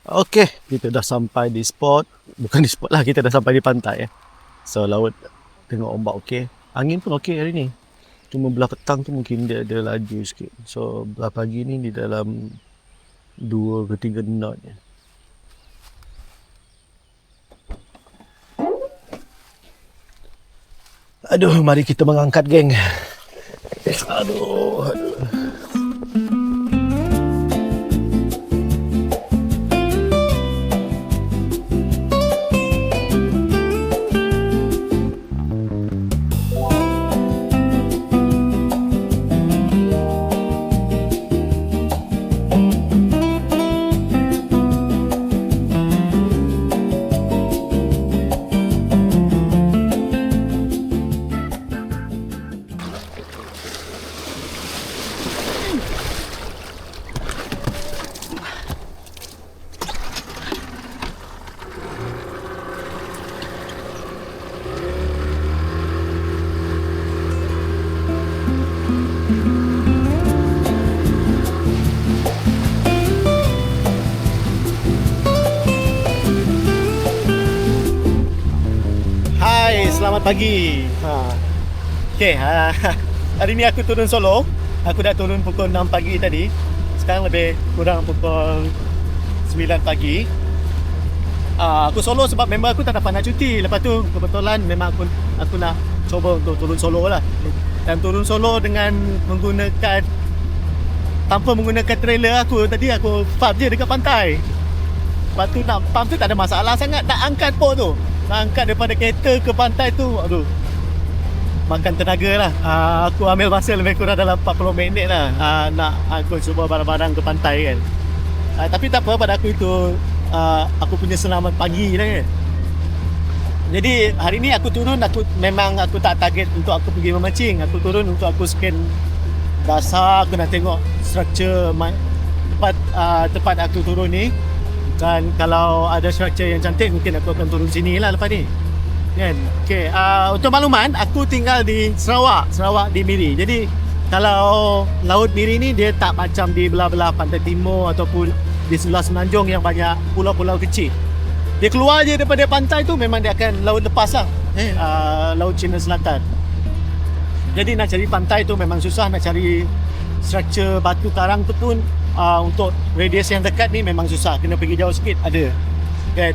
Okey, kita dah sampai di spot. Bukan di spot lah, kita dah sampai di pantai ya. So laut tengok ombak okey. Angin pun okey hari ni. Cuma belah petang tu mungkin dia ada laju sikit. So belah pagi ni di dalam 2 ke 3 knot je. Aduh, mari kita mengangkat geng. Aduh. Hai, selamat pagi. Okey, hari ni aku turun solo. Aku dah turun pukul 6 pagi tadi. Sekarang lebih kurang pukul 9 pagi. Aku solo sebab member aku tak dapat nak cuti. Lepas tu kebetulan memang aku nak cuba untuk turun solo lah. Dan turun solo dengan menggunakan tanpa menggunakan trailer aku. Tadi aku pump je dekat pantai. Lepas tu nak pump tu tak ada masalah sangat. Nak angkat pun tu, nak angkat daripada kereta ke pantai tu, aduh, makan tenaga lah. Aku ambil masa lebih kurang dalam 40 minit lah nak angkut semua barang-barang ke pantai kan. Tapi tak apa, pada aku itu aku punya selamat pagi lah kan. Jadi hari ni aku turun, aku tak target untuk aku pergi memancing. Aku turun untuk aku scan dasar, aku nak tengok struktur tempat aku turun ni. Dan kalau ada struktur yang cantik, mungkin aku akan turun sini lah lepas ni kan. Okay, untuk makluman, aku tinggal di Sarawak di Miri. Jadi kalau Laut Miri ni dia tak macam di belah-belah pantai timur ataupun di sebelah semenanjung yang banyak pulau-pulau kecil. Dia keluar je daripada pantai tu memang dia akan laut lepas lah, Laut Cina Selatan. Jadi nak cari pantai tu memang susah. Nak cari struktur batu karang tu pun untuk radius yang dekat ni memang susah. Kena pergi jauh sikit ada kan.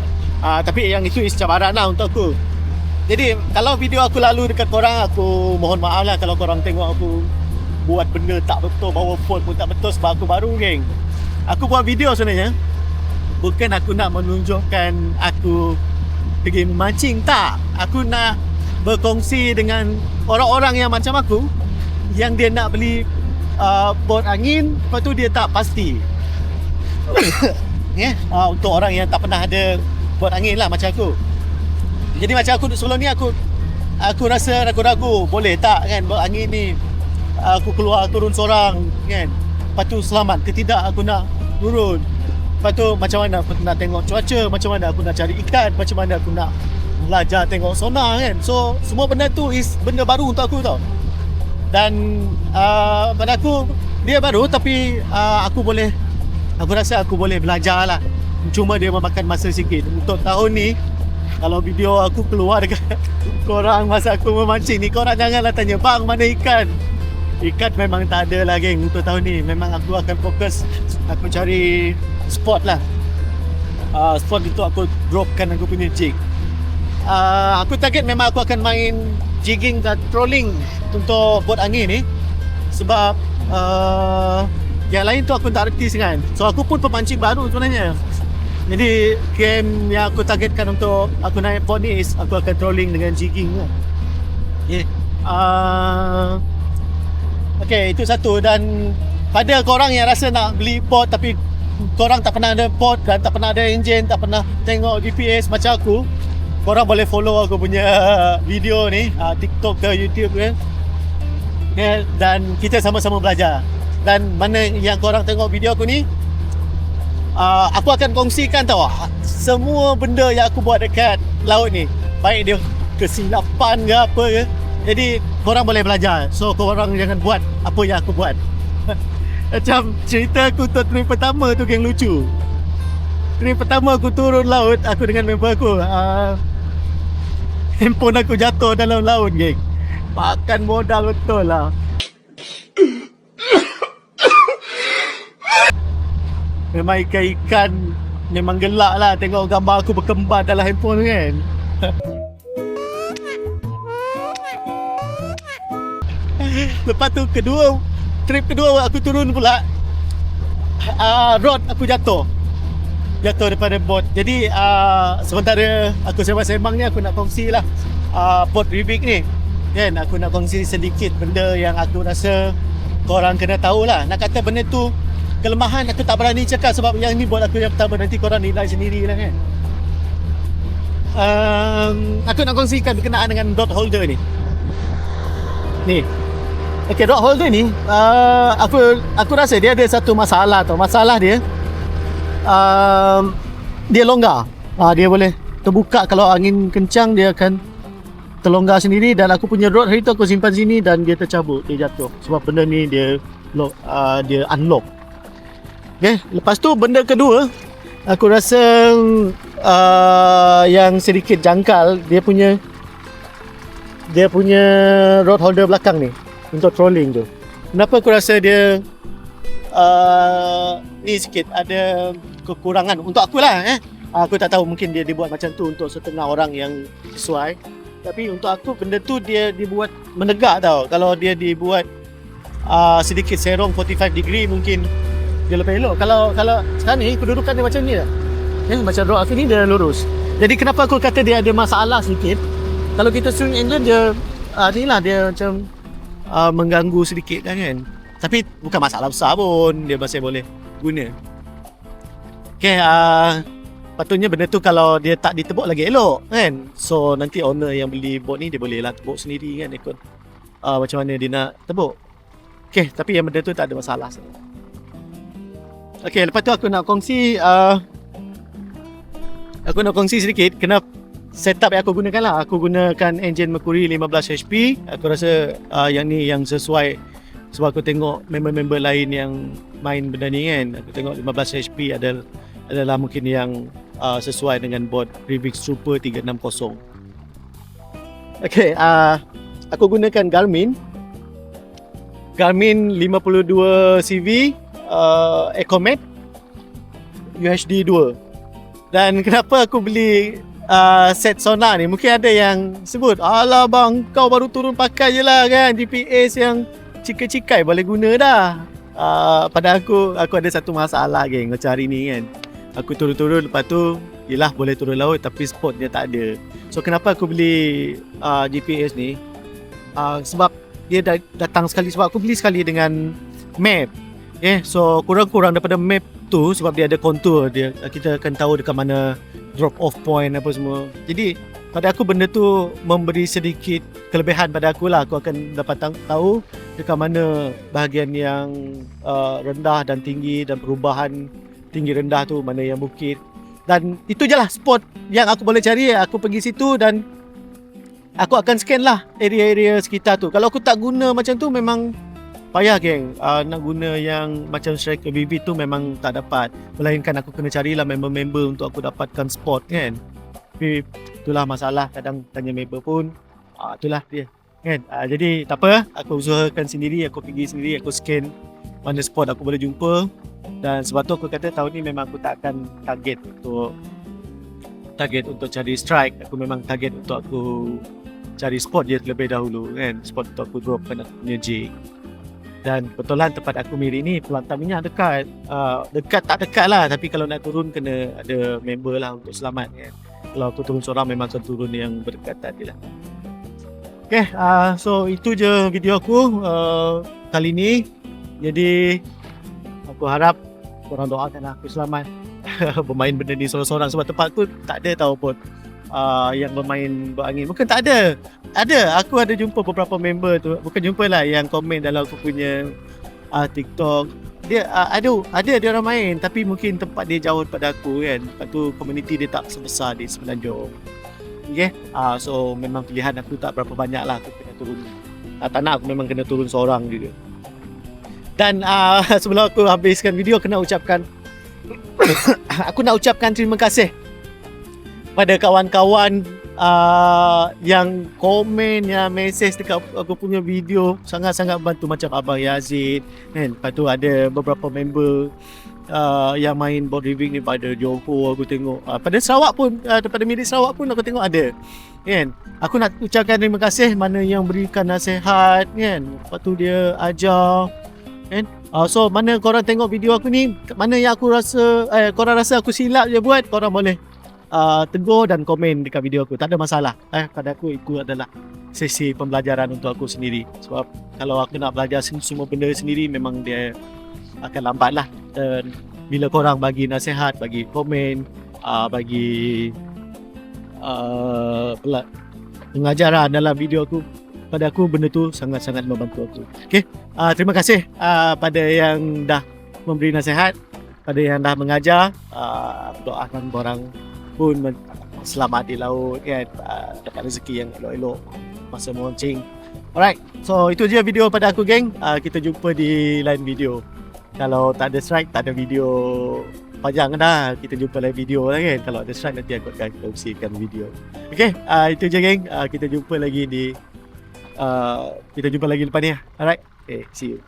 Tapi yang itu cabaran lah untuk aku. Jadi kalau video aku lalu dekat korang, aku mohon maaf lah kalau korang tengok aku buat benda tak betul, bawa phone pun tak betul sebab aku baru geng. Aku buat video sebenarnya bukan aku nak menunjukkan aku pergi memancing, tak. Aku nak berkongsi dengan orang-orang yang macam aku, yang dia nak beli bot angin, lepas tu dia tak pasti. Untuk orang yang tak pernah ada bot angin lah macam aku. Jadi macam aku sebelum ni aku rasa ragu-ragu, boleh tak kan bot angin ni aku turun seorang kan. Lepas tu selamat ke tidak aku nak turun. Lepas tu macam mana aku nak tengok cuaca, macam mana aku nak cari ikan, macam mana aku nak belajar tengok sonar kan. So semua benda tu benda baru untuk aku tau. Dan pada aku dia baru, tapi aku rasa aku boleh belajar lah. Cuma dia memakan masa sikit. Untuk tahun ni kalau video aku keluar dekat korang masa aku memancing ni, korang janganlah tanya, bang mana ikan. Ikan memang tak ada lah geng untuk tahun ni. Memang aku akan fokus, aku cari spot lah. Spot itu aku dropkan aku punya jig. Aku target memang aku akan main jigging dan trolling untuk bot angin ni. Sebab yang lain tu aku tak reti sangat. So aku pun pemancing baru sebenarnya. Jadi game yang aku targetkan untuk aku naik bot ni aku akan trolling dengan jigging lah. Okay, itu satu. Dan pada korang yang rasa nak beli bot tapi korang tak pernah ada bot dan tak pernah ada enjin, tak pernah tengok GPS macam aku, korang boleh follow aku punya video ni, TikTok ke YouTube kan. Dan kita sama-sama belajar. Dan mana yang korang tengok video aku ni, aku akan kongsikan tau semua benda yang aku buat dekat laut ni. Baik dia kesilapan ke apa ke. Jadi korang boleh belajar. So korang jangan buat apa yang aku buat. Macam cerita aku untuk trip pertama tu yang lucu. Trip pertama aku turun laut, aku dengan member aku, handphone aku jatuh dalam laut, geng. Makan modal betul lah. Memang ikan-ikan memang gelak lah tengok gambar aku berkembar dalam handphone kan. Lepas tu trip kedua aku turun pula, rod aku jatuh daripada boat. Jadi sementara aku sembang-sembang ni, aku nak kongsi lah boat Rivik ni kan. Aku nak kongsi sedikit benda yang aku rasa korang kena tahu lah. Nak kata benda tu kelemahan, aku tak berani cakap sebab yang ni buat aku yang pertama, nanti korang nilai sendiri lah kan. Aku nak kongsikan berkenaan dengan rod holder ni. Okay, rod holder ni aku rasa dia ada satu masalah tau. Masalah dia dia longgar. Dia boleh terbuka kalau angin kencang, dia akan terlonggar sendiri. Dan aku punya rod hari tu aku simpan sini dan dia tercabut, dia jatuh sebab benda ni dia unlock. Okay, lepas tu benda kedua aku rasa yang sedikit jangkal, dia punya rod holder belakang ni untuk trolling tu. Kenapa aku rasa dia ni sikit ada kekurangan untuk aku lah. Aku tak tahu, mungkin dia dibuat macam tu untuk setengah orang yang sesuai, tapi untuk aku benda tu dia dibuat menegak tau. Kalau dia dibuat sedikit serong 45 degree mungkin dia lebih elok. Kalau sekarang ni kedudukan dia macam ni lah, macam rod aku ni dia lurus. Jadi kenapa aku kata dia ada masalah sedikit, kalau kita swing angle dia ni lah, dia macam mengganggu sedikit kan. Tapi bukan masalah besar pun, dia masih boleh guna. Okay, patutnya benda tu kalau dia tak ditebuk lagi elok kan. So nanti owner yang beli boat ni dia boleh lah tebuk sendiri kan, ikut macam mana dia nak tebuk. Okay, tapi yang benda tu tak ada masalah. Okay, lepas tu aku nak kongsi sedikit kenapa setup yang aku gunakan lah. Aku gunakan engine Mercury 15 HP. Aku rasa yang ni yang sesuai sebab aku tengok member-member lain yang main benda ni kan. Aku tengok 15 HP adalah mungkin yang sesuai dengan board Rivik Super 360. Okay, aku gunakan Garmin 52 CV Ecomet UHD 2. Dan kenapa aku beli set sonar ni, mungkin ada yang sebut, alah bang, kau baru turun pakai je lah kan, GPS yang cikai-cikai boleh guna dah. Pada aku ada satu masalah geng macam hari ni kan. Aku turun-turun, lepas tu yelah boleh turun laut tapi spot dia tak ada. So kenapa aku beli GPS ni, sebab dia datang sekali, sebab aku beli sekali dengan map. So kurang-kurang daripada map tu, sebab dia ada kontur dia, kita akan tahu dekat mana drop off point apa semua. Jadi pada aku benda tu memberi sedikit kelebihan pada aku lah. Aku akan dapat tahu dekat mana bahagian yang rendah dan tinggi, dan perubahan tinggi rendah tu, mana yang bukit. Dan itu je lah spot yang aku boleh cari. Aku pergi situ dan aku akan scan lah area-area sekitar tu. Kalau aku tak guna macam tu memang payah geng. Nak guna yang macam striker vivid tu memang tak dapat. Melainkan aku kena carilah member-member untuk aku dapatkan spot kan. Tapi itulah masalah, kadang tanya member pun itulah dia kan. Jadi tak apa, aku usahakan sendiri, aku pergi sendiri, aku scan mana spot aku boleh jumpa. Dan sebab tu aku kata tahun ni memang aku tak akan target untuk cari strike. Aku memang target untuk aku cari spot dia terlebih dahulu kan. Spot untuk aku dropkan aku punya jig. Dan kebetulan tempat aku miri ni pelantar minyak dekat. Dekat tak dekat lah, tapi kalau nak turun kena ada member lah untuk selamat kan. Kalau aku turun seorang memang akan turun yang berdekatan je lah. Okay, so itu je video aku kali ni. Jadi aku harap korang doakan aku selamat bermain benda ni seorang-seorang, sebab tempat aku tak ada tahu pun yang bermain berangin. Bukan tak ada. Ada, aku ada jumpa beberapa member tu. Bukan jumpa lah, yang komen dalam aku punya TikTok. Dia ada dia orang main, tapi mungkin tempat dia jauh daripada aku kan. Lepas tu community dia tak sebesar di Semenanjung. Okay, so memang pilihan aku tak berapa banyak lah. Aku kena turun, tak nak, aku memang kena turun seorang juga. Dan sebelum aku habiskan video, kena ucapkan aku nak ucapkan terima kasih pada kawan-kawan yang komen, yang mesej dekat aku punya video. Sangat-sangat bantu, macam Abang Yazid kan. Lepas tu ada beberapa member yang main board riving ni pada Johor aku tengok, pada Sarawak pun, daripada milik Sarawak pun aku tengok ada kan. Aku nak ucapkan terima kasih mana yang berikan nasihat kan, lepas tu dia ajar kan. So mana korang tengok video aku ni, mana yang aku rasa korang rasa aku silap je buat, korang boleh tegur dan komen dekat video aku, tak ada masalah. Pada aku itu adalah sesi pembelajaran untuk aku sendiri. Sebab kalau aku nak belajar semua benda sendiri, memang dia akan lambat lah. Dan bila korang bagi nasihat, bagi komen, bagi pengajaran dalam video aku, pada aku benda tu sangat-sangat membantu aku. Okay, terima kasih pada yang dah memberi nasihat, pada yang dah mengajar. Doakan korang pun selamat di laut kan, dapat rezeki yang elok-elok masa melancing. Alright, so itu je video pada aku geng. Kita jumpa di lain video. Kalau tak ada strike, tak ada video panjang dah, kita jumpa lain video lah kan. Kalau ada strike nanti aku akan kongsikan video. Okay, itu je geng. Kita jumpa lagi lepas ni. Alright, okay, see you.